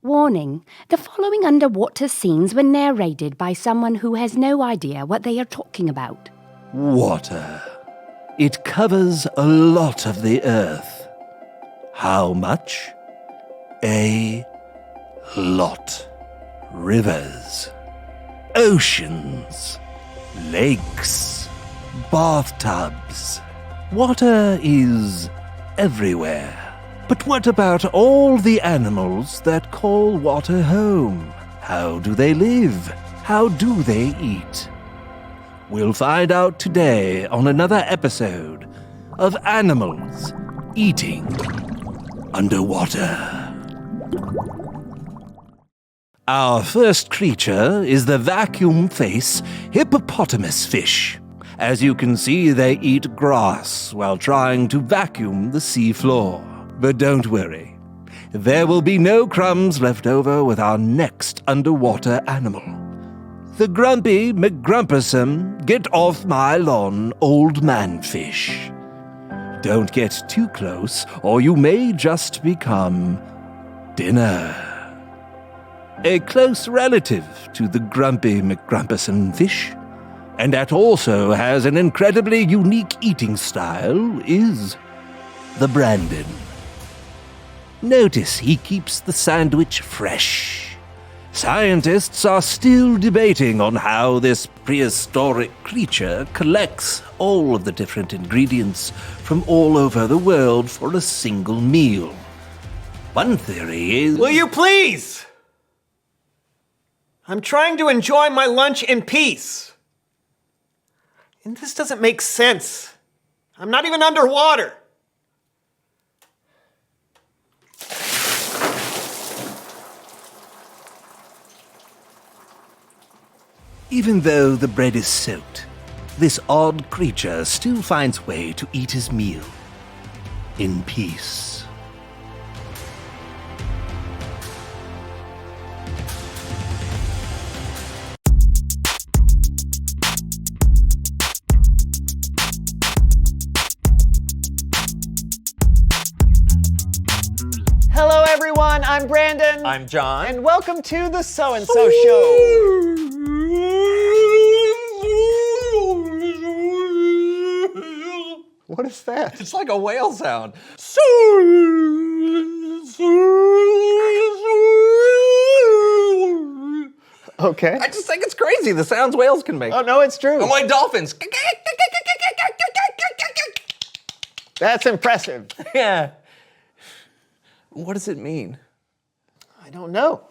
Warning, the following underwater scenes were narrated by someone who has no idea what they are talking about. Water. It covers a lot of the earth. How much? A lot. Rivers, oceans, lakes, bathtubs. Water is everywhere. But what about all the animals that call water home? How do they live? How do they eat? We'll find out today on another episode of Animals Eating Underwater. Our first creature is the vacuum face hippopotamus fish. As you can see, they eat grass while trying to vacuum the sea floor. But don't worry, there will be no crumbs left over with our next underwater animal. The grumpy McGrumpersome get off my lawn old man fish. Don't get too close or you may just become dinner. A close relative to the grumpy McGrumpersome fish, and that also has an incredibly unique eating style, is the Brandon. Notice he keeps the sandwich fresh. Scientists are still debating on how this prehistoric creature collects all of the different ingredients from all over the world for a single meal. One theory is... Will you please? I'm trying to enjoy my lunch in peace. And this doesn't make sense. I'm not even underwater. Even though the bread is soaked, this odd creature still finds way to eat his meal in peace. Hello, everyone. I'm Brandon. I'm John. And welcome to the So and So Show. What is that? It's like a whale sound. Okay. I just think it's crazy the sounds whales can make. Oh, no, it's true. I'm like dolphins. That's impressive. Yeah. What does it mean? I don't know.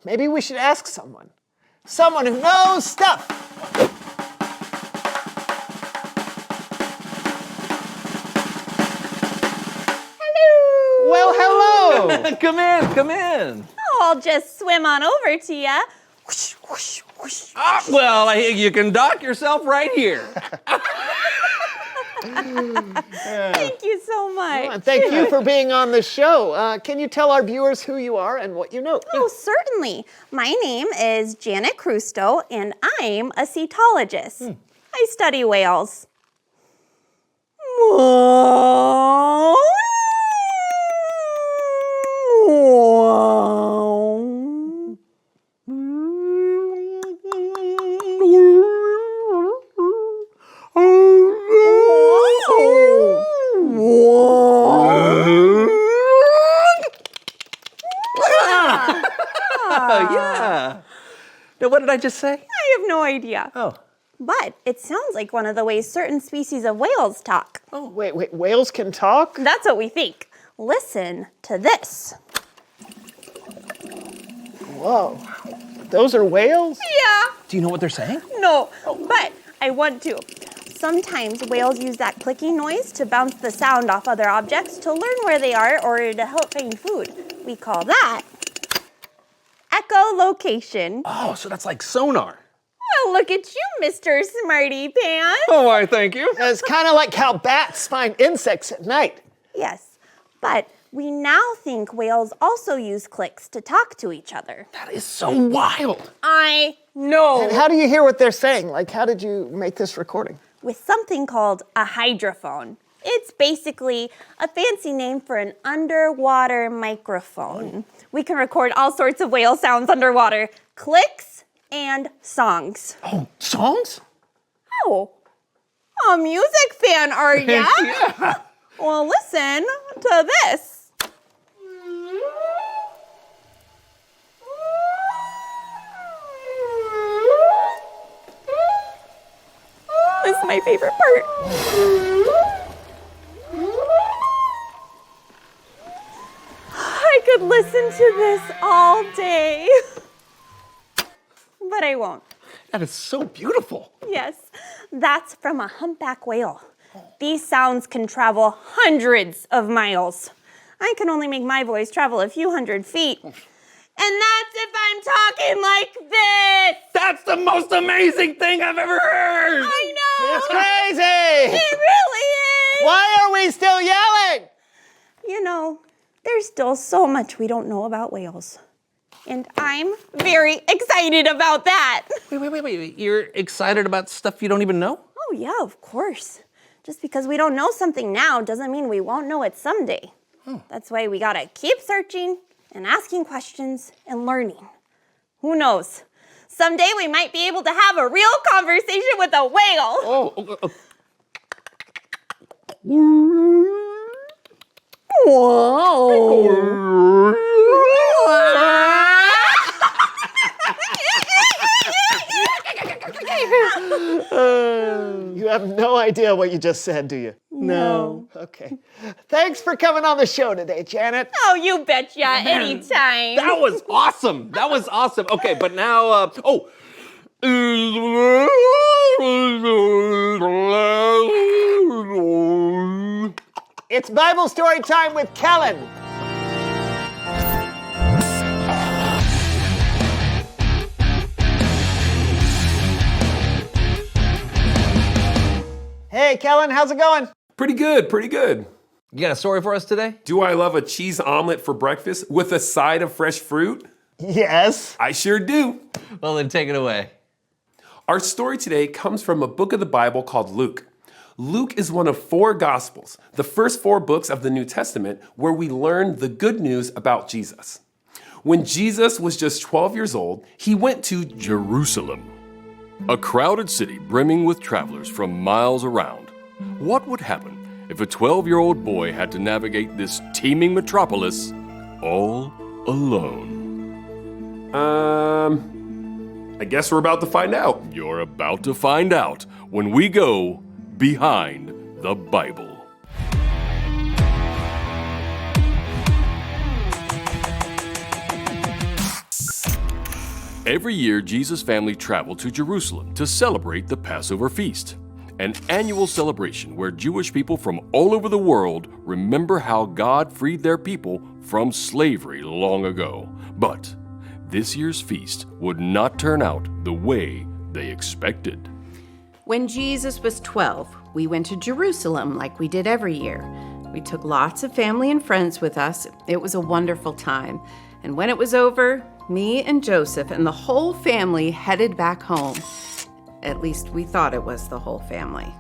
Maybe we should ask someone. Someone who knows stuff. Well, hello. Come in, come in. I'll just swim on over to ya. Whoosh, whoosh, whoosh. Well, you can dock yourself right here. Thank you so much. Thank you for being on the show. Can you tell our viewers who you are and what you know? Oh, certainly. My name is Janet Crusto, and I'm a cetologist. I study whales. Yeah. Now, what did I just say? I have no idea. Oh. But it sounds like one of the ways certain species of whales talk. Oh, wait, whales can talk? That's what we think. Listen to this. Whoa, those are whales? Yeah. Do you know what they're saying? No, but I want to. Sometimes whales use that clicking noise to bounce the sound off other objects to learn where they are or to help find food. We call that echolocation. Oh, so that's like sonar. Well, look at you, Mr. Smarty Pants. Oh, why, thank you. It's kind of like how bats find insects at night. Yes, but we now think whales also use clicks to talk to each other. That is so wild. I know. And how do you hear what they're saying? Like, how did you make this recording? With something called a hydrophone. It's basically a fancy name for an underwater microphone. We can record all sorts of whale sounds underwater, clicks and songs. Oh, songs? Oh, a music fan, are ya? Yeah. Well, listen to this. This is my favorite part. I could listen to this all day, but I won't. That is so beautiful. Yes, that's from a humpback whale. These sounds can travel hundreds of miles. I can only make my voice travel a few hundred feet. And that's if I'm talking like this. That's the most amazing thing I've ever heard. I know. It's crazy! It really is. Why are we still yelling? You know, there's still so much we don't know about whales. And I'm very excited about that. Wait. You're excited about stuff you don't even know? Oh, yeah, of course. Just because we don't know something now doesn't mean we won't know it someday. That's why we gotta keep searching and asking questions and learning. Who knows? Someday we might be able to have a real conversation with a whale. Whoa. You have no idea what you just said, do you? No. Okay. Thanks for coming on the show today, Janet. Oh, you betcha, anytime. That was awesome. That was awesome. Okay, but now, It's Bible story time with Kellen. Hey, Kellen, how's it going? Pretty good, pretty good. You got a story for us today? Do I love a cheese omelet for breakfast with a side of fresh fruit? Yes. I sure do. Well, then take it away. Our story today comes from a book of the Bible called Luke. Luke is one of 4 Gospels, the first 4 books of the New Testament, where we learn the good news about Jesus. When Jesus was just 12 years old, he went to Jerusalem, a crowded city brimming with travelers from miles around. What would happen if a 12-year-old boy had to navigate this teeming metropolis all alone? I guess we're about to find out. You're about to find out when we go behind the Bible. Every year, Jesus' family traveled to Jerusalem to celebrate the Passover feast, an annual celebration where Jewish people from all over the world remember how God freed their people from slavery long ago. But this year's feast would not turn out the way they expected. When Jesus was 12, we went to Jerusalem like we did every year. We took lots of family and friends with us. It was a wonderful time. And when it was over, me and Joseph and the whole family headed back home. At least we thought it was the whole family.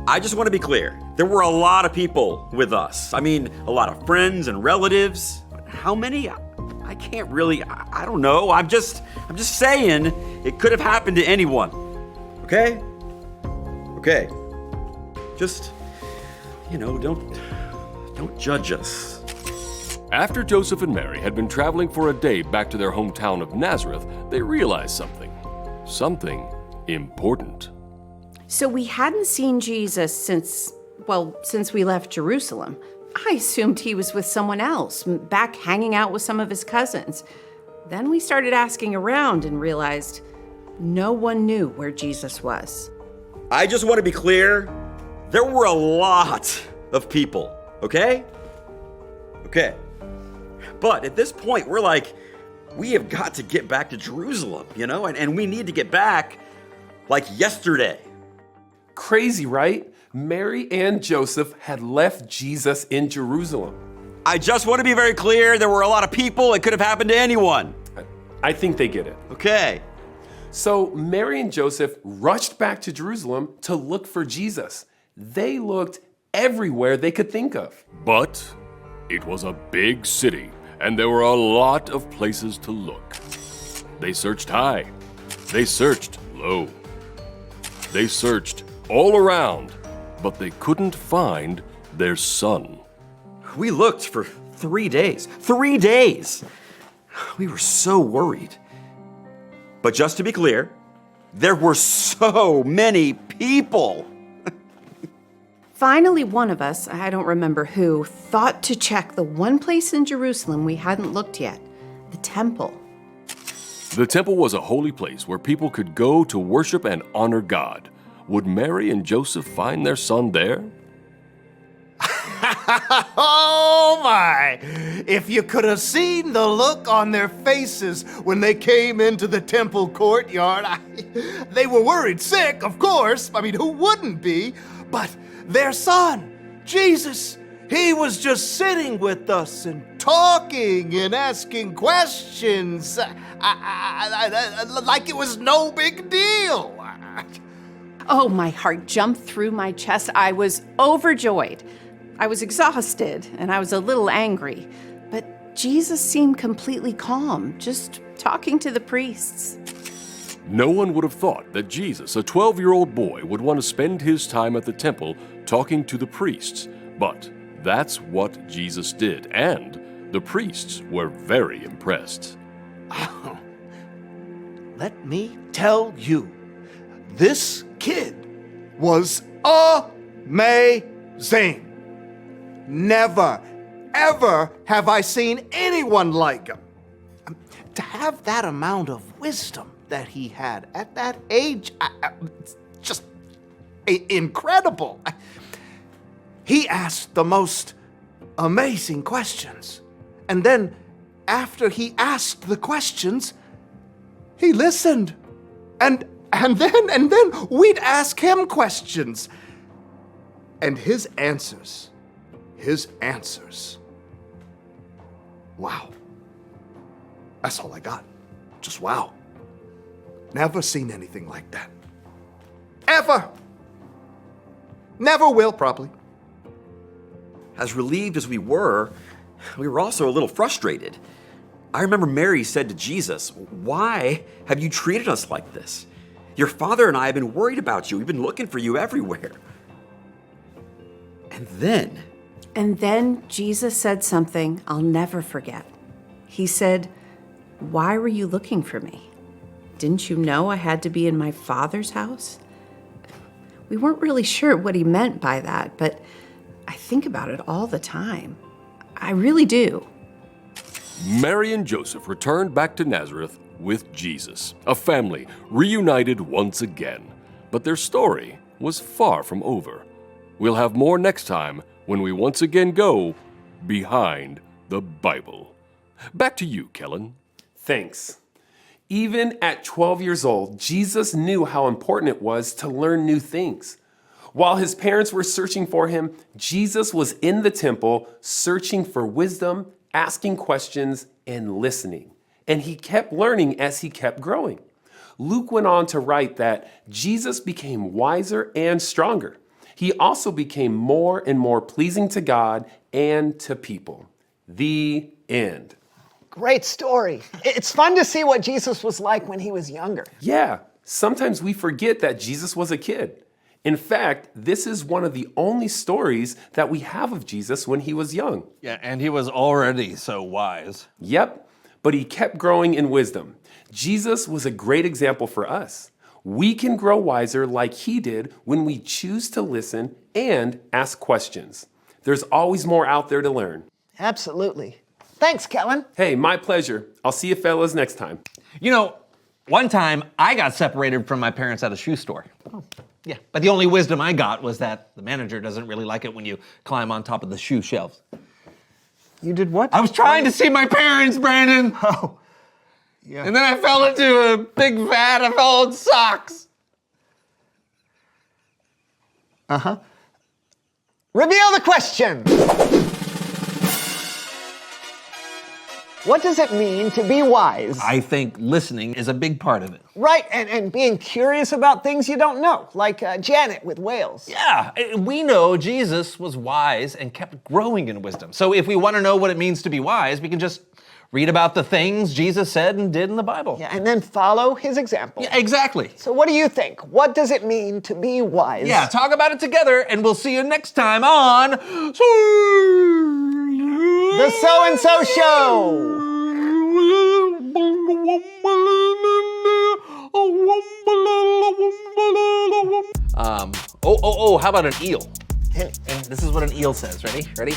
I just want to be clear. There were a lot of people with us. I mean, a lot of friends and relatives. How many? I can't really, I don't know. I'm just saying it could have happened to anyone. Okay? Okay. Just, don't judge us. After Joseph and Mary had been traveling for a day back to their hometown of Nazareth, they realized something important. So we hadn't seen Jesus since we left Jerusalem. I assumed he was with someone else, back hanging out with some of his cousins. Then we started asking around and realized no one knew where Jesus was. I just want to be clear. There were a lot of people, okay? Okay. But at this point, we're like, we have got to get back to Jerusalem, and we need to get back like yesterday. Crazy, right? Mary and Joseph had left Jesus in Jerusalem. I just want to be very clear. There were a lot of people. It could have happened to anyone. I think they get it. Okay. So Mary and Joseph rushed back to Jerusalem to look for Jesus. They looked everywhere they could think of. But it was a big city, and there were a lot of places to look. They searched high. They searched low. They searched all around, but they couldn't find their son. We looked for 3 days. 3 days! We were so worried. But just to be clear, there were so many people. Finally, one of us, I don't remember who, thought to check the one place in Jerusalem we hadn't looked yet, the temple. The temple was a holy place where people could go to worship and honor God. Would Mary and Joseph find their son there? Oh my! If you could have seen the look on their faces when they came into the temple courtyard. They were worried sick, of course. I mean, who wouldn't be? But their son, Jesus, he was just sitting with us and talking and asking questions like it was no big deal. Oh, my heart jumped through my chest. I was overjoyed. I was exhausted and I was a little angry. But Jesus seemed completely calm, just talking to the priests. No one would have thought that Jesus, a 12-year-old boy, would want to spend his time at the temple talking to the priests. But that's what Jesus did, and the priests were very impressed. Let me tell you, this kid was amazing. Never, ever have I seen anyone like him. To have that amount of wisdom that he had at that age, it's just incredible. He asked the most amazing questions. And then, after he asked the questions, he listened. And then we'd ask him questions. And his answers. Wow. That's all I got. Just wow. Never seen anything like that. Ever. Never will, probably. As relieved as we were also a little frustrated. I remember Mary said to Jesus, "Why have you treated us like this? Your father and I have been worried about you. We've been looking for you everywhere." And then Jesus said something I'll never forget. He said, "Why were you looking for me? Didn't you know I had to be in my Father's house?" We weren't really sure what he meant by that, but I think about it all the time. I really do. Mary and Joseph returned back to Nazareth with Jesus, a family reunited once again. But their story was far from over. We'll have more next time when we once again go behind the Bible. Back to you, Kellen. Thanks. Even at 12 years old, Jesus knew how important it was to learn new things. While his parents were searching for him, Jesus was in the temple searching for wisdom, asking questions, and listening. And he kept learning as he kept growing. Luke went on to write that Jesus became wiser and stronger. He also became more and more pleasing to God and to people. The end. Great story. It's fun to see what Jesus was like when he was younger. Yeah, sometimes we forget that Jesus was a kid. In fact, this is one of the only stories that we have of Jesus when he was young. Yeah, and he was already so wise. Yep, but he kept growing in wisdom. Jesus was a great example for us. We can grow wiser like he did when we choose to listen and ask questions. There's always more out there to learn. Absolutely. Thanks, Kellen. Hey, my pleasure. I'll see you fellas next time. You know, one time I got separated from my parents at a shoe store. Yeah, but the only wisdom I got was that the manager doesn't really like it when you climb on top of the shoe shelves. You did what? I was trying to see my parents, Brandon. Oh, yeah. And then I fell into a big vat of old socks. Reveal the question. What does it mean to be wise? I think listening is a big part of it. Right, and being curious about things you don't know, like Janet with whales. Yeah, we know Jesus was wise and kept growing in wisdom. So if we want to know what it means to be wise, we can just read about the things Jesus said and did in the Bible. Yeah, and then follow his example. Yeah, exactly. So what do you think? What does it mean to be wise? Yeah, talk about it together, and we'll see you next time on The So-and-So Show! How about an eel? And this is what an eel says. Ready?